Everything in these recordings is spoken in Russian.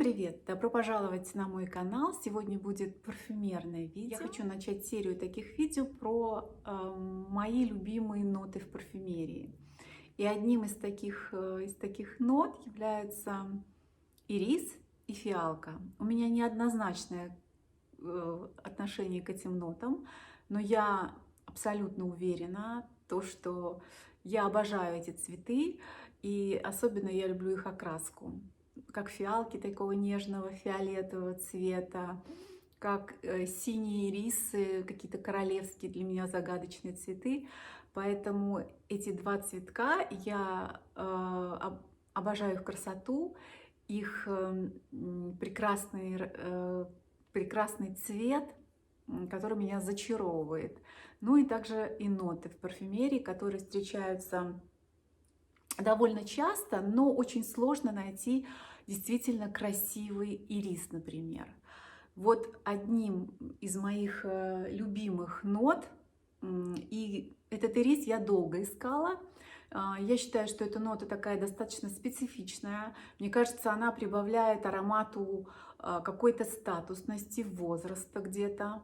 привет! Добро пожаловать на мой канал. Сегодня будет парфюмерное видео. Я хочу начать серию таких видео про мои любимые ноты в парфюмерии. И одним из таких нот являются ирис и фиалка. У меня неоднозначное отношение к этим нотам, но я абсолютно уверена, что я обожаю эти цветы, и особенно я люблю их окраску. Как фиалки такого нежного фиолетового цвета, как синие ирисы, какие-то королевские для меня загадочные цветы. Поэтому эти два цветка, я обожаю их красоту, их прекрасный цвет, который меня зачаровывает. Ну и также и ноты в парфюмерии, которые встречаются довольно часто, но очень сложно найти действительно красивый ирис, например. Вот одним из моих любимых нот, и этот ирис я долго искала. Я считаю, что эта нота такая достаточно специфичная. Мне кажется, она прибавляет аромату какой-то статусности, возраста где-то.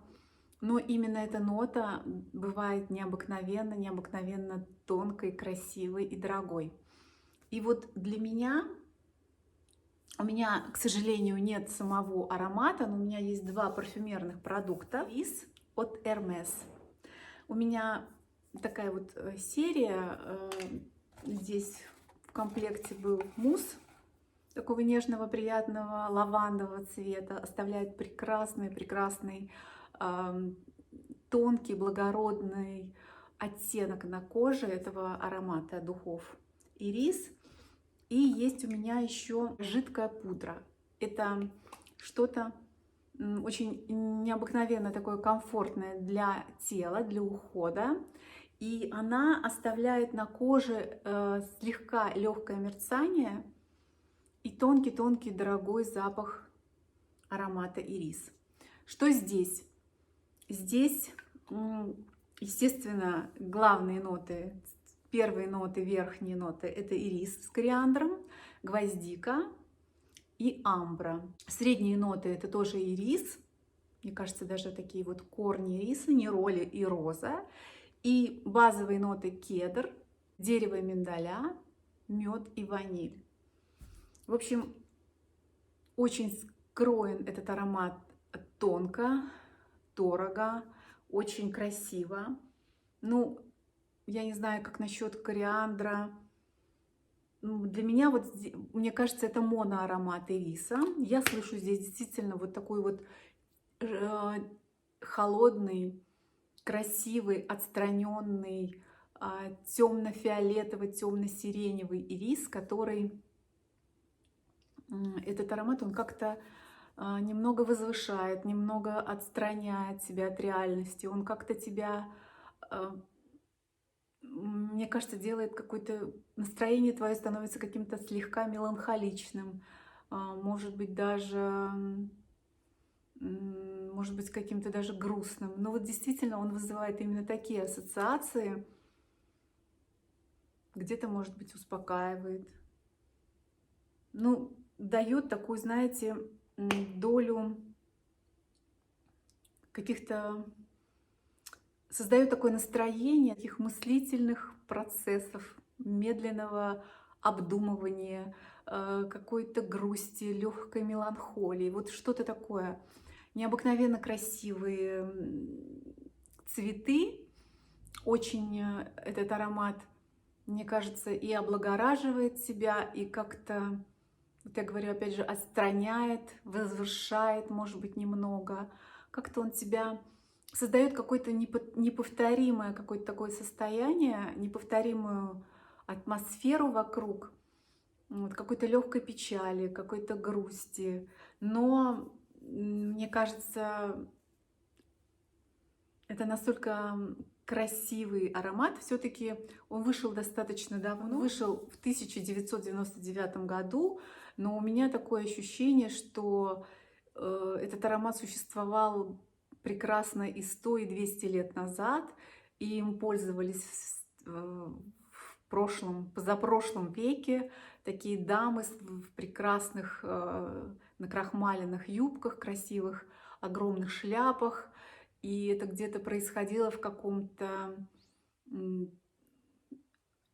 Но именно эта нота бывает необыкновенно тонкой, красивой и дорогой. И вот для меня, у меня, к сожалению, нет самого аромата, но у меня есть два парфюмерных продукта от Hermès. У меня такая вот серия, здесь в комплекте был мусс такого нежного, приятного лавандового цвета, оставляет прекрасный тонкий, благородный оттенок на коже этого аромата духов ирис. И есть у меня еще жидкая пудра. Это что-то очень необыкновенно такое комфортное для тела, для ухода. И она оставляет на коже слегка легкое мерцание и тонкий-тонкий дорогой запах аромата ирис. Что здесь? Здесь, естественно, главные ноты, первые ноты, верхние ноты — это ирис с кориандром, гвоздика и амбра. Средние ноты — это тоже ирис, мне кажется, даже такие вот корни ириса, нероли и роза. И базовые ноты — кедр, дерево миндаля, мед и ваниль. В общем, очень скроен этот аромат тонко, дорого, очень красиво. Ну, я не знаю, как насчет кориандра. Для меня, вот, мне кажется, это моноаромат ириса. Я слышу здесь действительно вот такой вот холодный, красивый, отстраненный, темно-фиолетовый, темно-сиреневый ирис, который этот аромат, он как-то немного возвышает, немного отстраняет себя от реальности. Он как-то тебя, мне кажется, делает какое-то настроение твое становится каким-то слегка меланхоличным, может быть, даже, может быть, каким-то даже грустным. Но вот действительно он вызывает именно такие ассоциации. Где-то, может быть, успокаивает. Ну, дает такую, знаете, долю каких-то, создает такое настроение таких мыслительных процессов, медленного обдумывания, какой-то грусти, легкой меланхолии. Вот что-то такое. Необыкновенно красивые цветы. Очень этот аромат, мне кажется, и облагораживает себя, и как-то, вот я говорю, опять же, отстраняет, возвышает, может быть, немного. Как-то он тебя создает какое-то неповторимое какое-то такое состояние, неповторимую атмосферу вокруг, вот, какой-то легкой печали, какой-то грусти. Но, мне кажется, это настолько красивый аромат. Все-таки он вышел достаточно давно. Он вышел в 1999 году, но у меня такое ощущение, что этот аромат существовал прекрасно и 100, и 200 лет назад, и им пользовались в позапрошлом веке такие дамы в прекрасных накрахмаленных юбках, красивых, огромных шляпах. И это где-то происходило в каком-то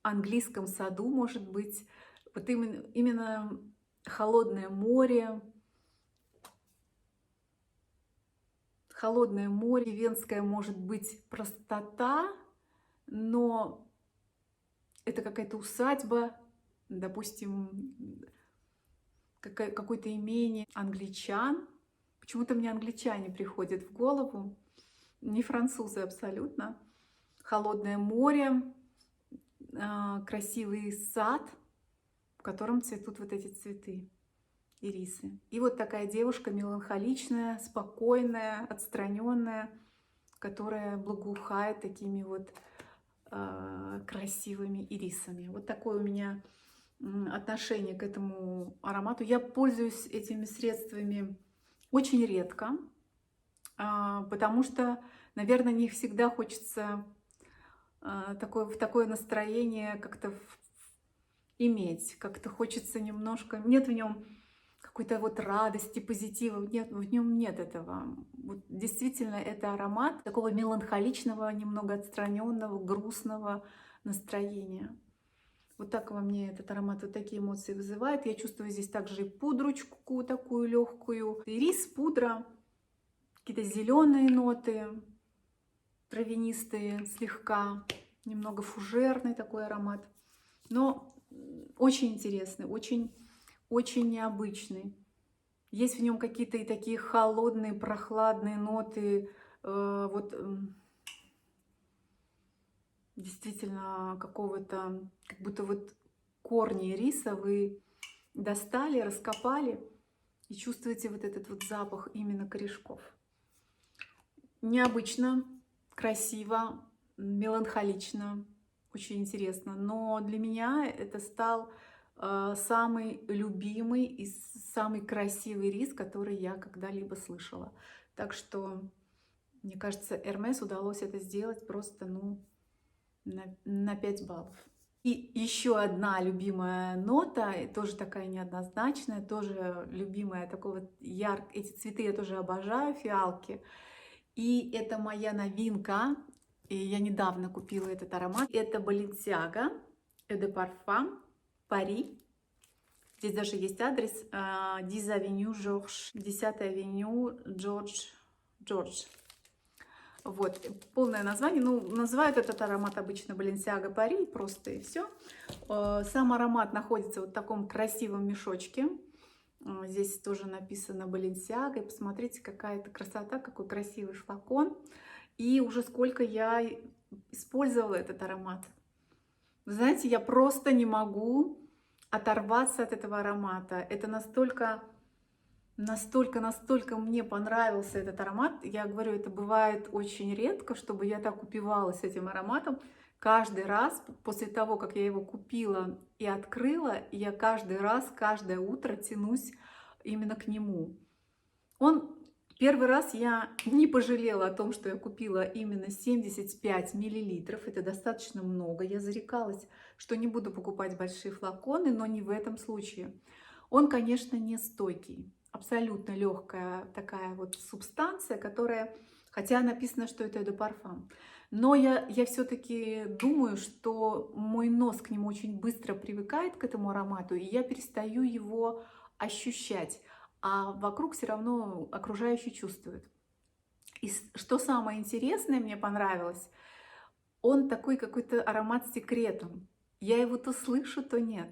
английском саду, может быть. Вот именно холодное море, венская, может быть, простота, но это какая-то усадьба, допустим, какое-то имение англичан. Почему-то мне англичане приходят в голову, не французы абсолютно. Холодное море, красивый сад, в котором цветут вот эти цветы, ирисы. И вот такая девушка меланхоличная, спокойная, отстраненная, которая благоухает такими вот красивыми ирисами. Вот такое у меня отношение к этому аромату. Я пользуюсь этими средствами очень редко, потому что, наверное, не всегда хочется в такое настроение как-то иметь. Как-то хочется немножко... Нет в нем какой-то вот радости, позитива. Нет, в нем нет этого. Вот действительно, это аромат такого меланхоличного, немного отстраненного, грустного настроения. Вот так во мне этот аромат, вот такие эмоции вызывает. Я чувствую здесь также и пудрочку такую легкую. Ирис, пудра, какие-то зеленые ноты, травянистые слегка, немного фужерный такой аромат. Но очень интересный, очень необычный. Есть в нем какие-то и такие холодные, прохладные ноты, действительно какого-то, как будто вот корни риса вы достали, раскопали и чувствуете вот этот вот запах именно корешков. Необычно, красиво, меланхолично, очень интересно. Но для меня это стал самый любимый и самый красивый рис, который я когда-либо слышала. Так что, мне кажется, Hermès удалось это сделать просто, на 5 баллов. И еще одна любимая нота, тоже такая неоднозначная, тоже любимая, такого эти цветы я тоже обожаю, фиалки. И это моя новинка, и я недавно купила этот аромат. Это Balenciaga Eau de Parfum Paris. Здесь даже есть адрес 10 авеню Georges, 10 авеню George. Вот, полное название. Называют этот аромат обычно Balenciaga Paris, просто и все. Сам аромат находится вот в таком красивом мешочке. Здесь тоже написано Balenciaga. И посмотрите, какая-то красота, какой красивый флакон. И уже сколько я использовала этот аромат. Вы знаете, я просто не могу оторваться от этого аромата. Это настолько мне понравился этот аромат. Я говорю, это бывает очень редко, чтобы я так упивалась этим ароматом. Каждый раз после того, как я его купила и открыла, я каждый раз, каждое утро тянусь именно к нему. Первый раз я не пожалела о том, что я купила именно 75 миллилитров. Это достаточно много. Я зарекалась, что не буду покупать большие флаконы, но не в этом случае. Он, конечно, не стойкий. Абсолютно легкая такая вот субстанция, которая, хотя написано, что это Eau de Parfum. Но я все-таки думаю, что мой нос к нему очень быстро привыкает, к этому аромату, и я перестаю его ощущать. А вокруг все равно окружающие чувствуют. И что самое интересное мне понравилось, он такой какой-то аромат с секретом. Я его то слышу, то нет.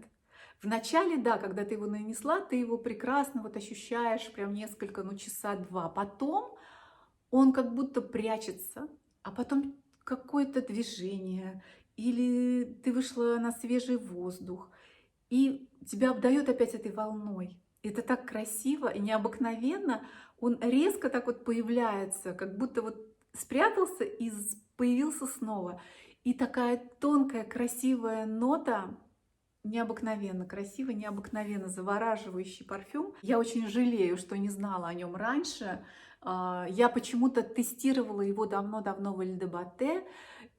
Вначале, да, когда ты его нанесла, ты его прекрасно вот ощущаешь прям несколько, часа два. Потом он как будто прячется, а потом какое-то движение, или ты вышла на свежий воздух, и тебя обдает опять этой волной. Это так красиво и необыкновенно. Он резко так вот появляется, как будто вот спрятался и появился снова. И такая тонкая, красивая нота, необыкновенно красивый, необыкновенно завораживающий парфюм. Я очень жалею, что не знала о нем раньше. Я почему-то тестировала его давно-давно в Эль де Батте.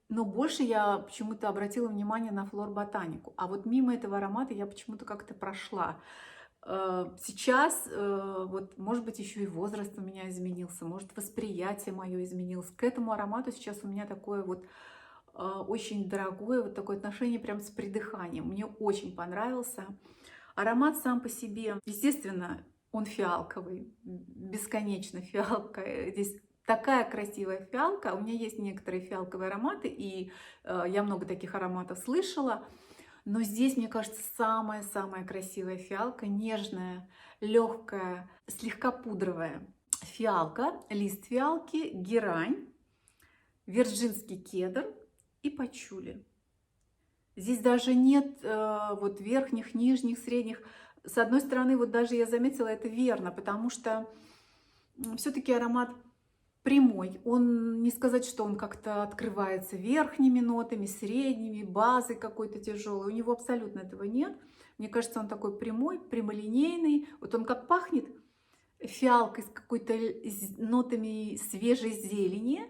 Но больше я почему-то обратила внимание на Флор Ботанику. А вот мимо этого аромата я почему-то как-то прошла. Сейчас, вот, может быть, еще и возраст у меня изменился, может, восприятие мое изменилось. К этому аромату сейчас у меня такое вот очень дорогое вот такое отношение прям с придыханием. Мне очень понравился. Аромат сам по себе, естественно, он фиалковый, бесконечно фиалка. Здесь такая красивая фиалка. У меня есть некоторые фиалковые ароматы, и я много таких ароматов слышала. Но здесь, мне кажется, самая-самая красивая фиалка, нежная, легкая, слегка пудровая. Фиалка, лист фиалки, герань, вирджинский кедр и пачули. Здесь даже нет вот верхних, нижних, средних. С одной стороны, вот даже я заметила, это верно, потому что все-таки аромат прямой. Он, не сказать, что он как-то открывается верхними нотами, средними, базой какой-то тяжелой. У него абсолютно этого нет. Мне кажется, он такой прямой, прямолинейный. Вот он как пахнет фиалкой с какой-то нотами свежей зелени,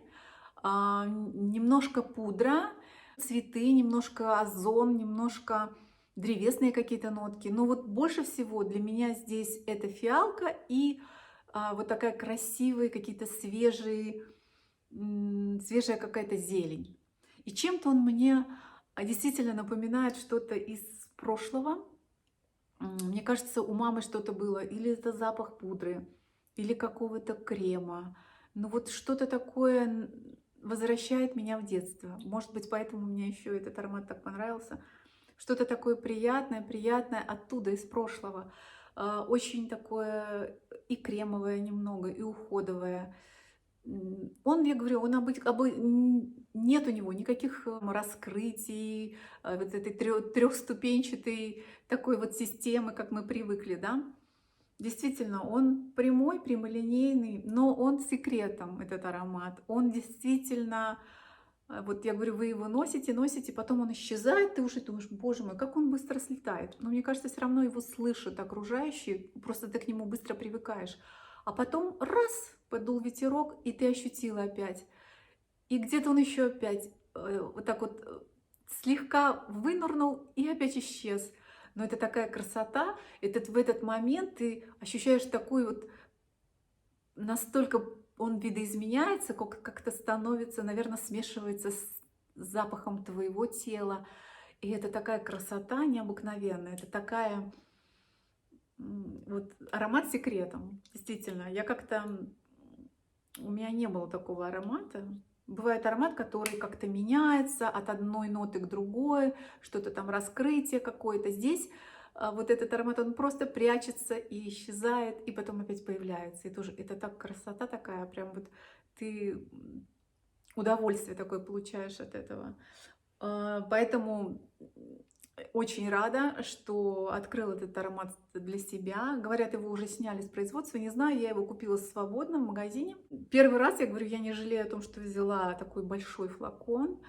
немножко пудра, цветы, немножко озон, немножко древесные какие-то нотки. Но вот больше всего для меня здесь это фиалка и вот такая красивая, какие-то свежие, свежая какая-то зелень. И чем-то он мне действительно напоминает что-то из прошлого. Мне кажется, у мамы что-то было, или это запах пудры, или какого-то крема. Ну вот что-то такое возвращает меня в детство. Может быть, поэтому мне еще этот аромат так понравился. Что-то такое приятное, приятное оттуда, из прошлого. Очень такое и кремовое немного, и уходовое. Он, я говорю, нет у него никаких раскрытий, вот этой трехступенчатой такой вот системы, как мы привыкли, да. Действительно, он прямой, прямолинейный, но он с секретом, этот аромат. Он действительно, вот я говорю, вы его носите, носите, потом он исчезает, ты уже думаешь, боже мой, как он быстро слетает. Но мне кажется, все равно его слышат окружающие, просто ты к нему быстро привыкаешь. А потом раз, подул ветерок, и ты ощутила опять. И где-то он еще опять вот так вот слегка вынырнул и опять исчез. Но это такая красота, в этот момент ты ощущаешь такой вот, настолько он видоизменяется, как-то становится, наверное, смешивается с запахом твоего тела. И это такая красота необыкновенная, это такая вот аромат с секретом. Действительно, у меня не было такого аромата. Бывает аромат, который как-то меняется от одной ноты к другой, что-то там раскрытие какое-то. Здесь вот этот аромат, он просто прячется и исчезает, и потом опять появляется. И тоже это так красота такая, прям вот ты удовольствие такое получаешь от этого. Поэтому очень рада, что открыла этот аромат для себя. Говорят, его уже сняли с производства. Не знаю, я его купила свободно в магазине. Первый раз, я говорю, я не жалею о том, что взяла такой большой флакон.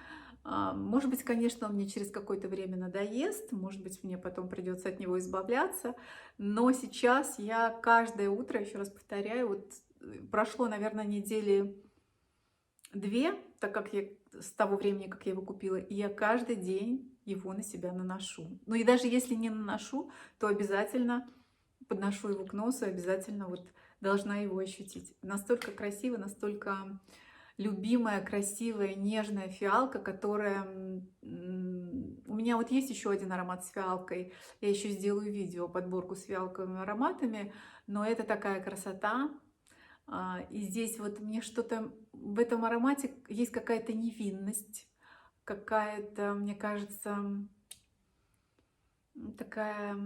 Может быть, конечно, он мне через какое-то время надоест. Может быть, мне потом придется от него избавляться. Но сейчас я каждое утро, еще раз повторяю, вот прошло, наверное, недели 2, так как я с того времени, как я его купила, и я каждый день его на себя наношу. Ну и даже если не наношу, то обязательно подношу его к носу, обязательно вот должна его ощутить. Настолько красиво, настолько любимая, красивая, нежная фиалка, которая... У меня вот есть еще один аромат с фиалкой. Я еще сделаю видео, подборку с фиалковыми ароматами, но это такая красота. И здесь вот мне что-то в этом аромате есть какая-то невинность, какая-то, мне кажется, такая...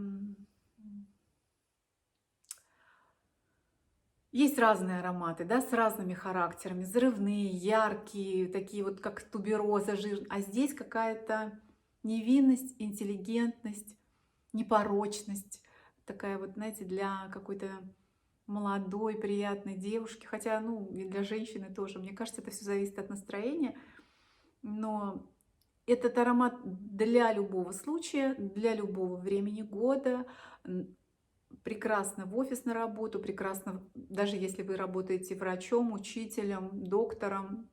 Есть разные ароматы, да, с разными характерами, взрывные, яркие, такие вот как тубероза, жир. А здесь какая-то невинность, интеллигентность, непорочность, такая вот, знаете, для какой-то молодой, приятной девушки, хотя, ну, и для женщины тоже. Мне кажется, это все зависит от настроения, но этот аромат для любого случая, для любого времени года, прекрасно в офис на работу, прекрасно, даже если вы работаете врачом, учителем, доктором,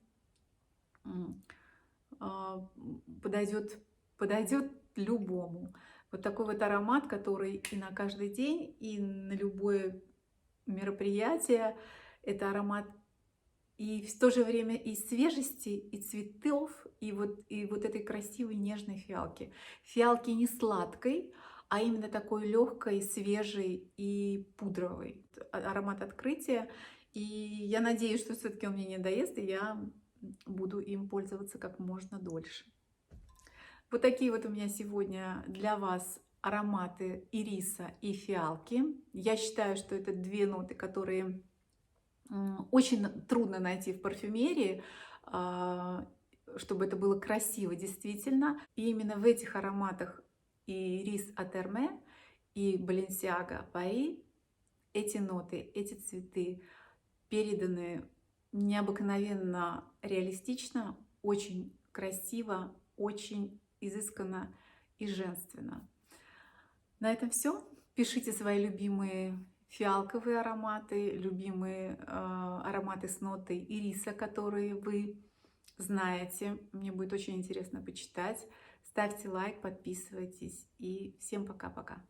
подойдет любому. Вот такой вот аромат, который и на каждый день, и на любое мероприятие. Это аромат и в то же время и свежести, и цветов, и вот этой красивой нежной фиалки. Фиалки не сладкой, а именно такой легкой, свежей и пудровой. Аромат открытия. И я надеюсь, что все-таки он мне не надоест, и я буду им пользоваться как можно дольше. Вот такие вот у меня сегодня для вас ароматы ириса и фиалки. Я считаю, что это две ноты, которые очень трудно найти в парфюмерии, чтобы это было красиво действительно. И именно в этих ароматах и ирис от Hermès, и Balenciaga Paris эти ноты, эти цветы переданы необыкновенно реалистично, очень красиво, очень изысканно и женственно. На этом все. Пишите свои любимые фиалковые ароматы, любимые ароматы с нотой ириса, которые вы знаете. Мне будет очень интересно почитать. Ставьте лайк, подписывайтесь и всем пока-пока.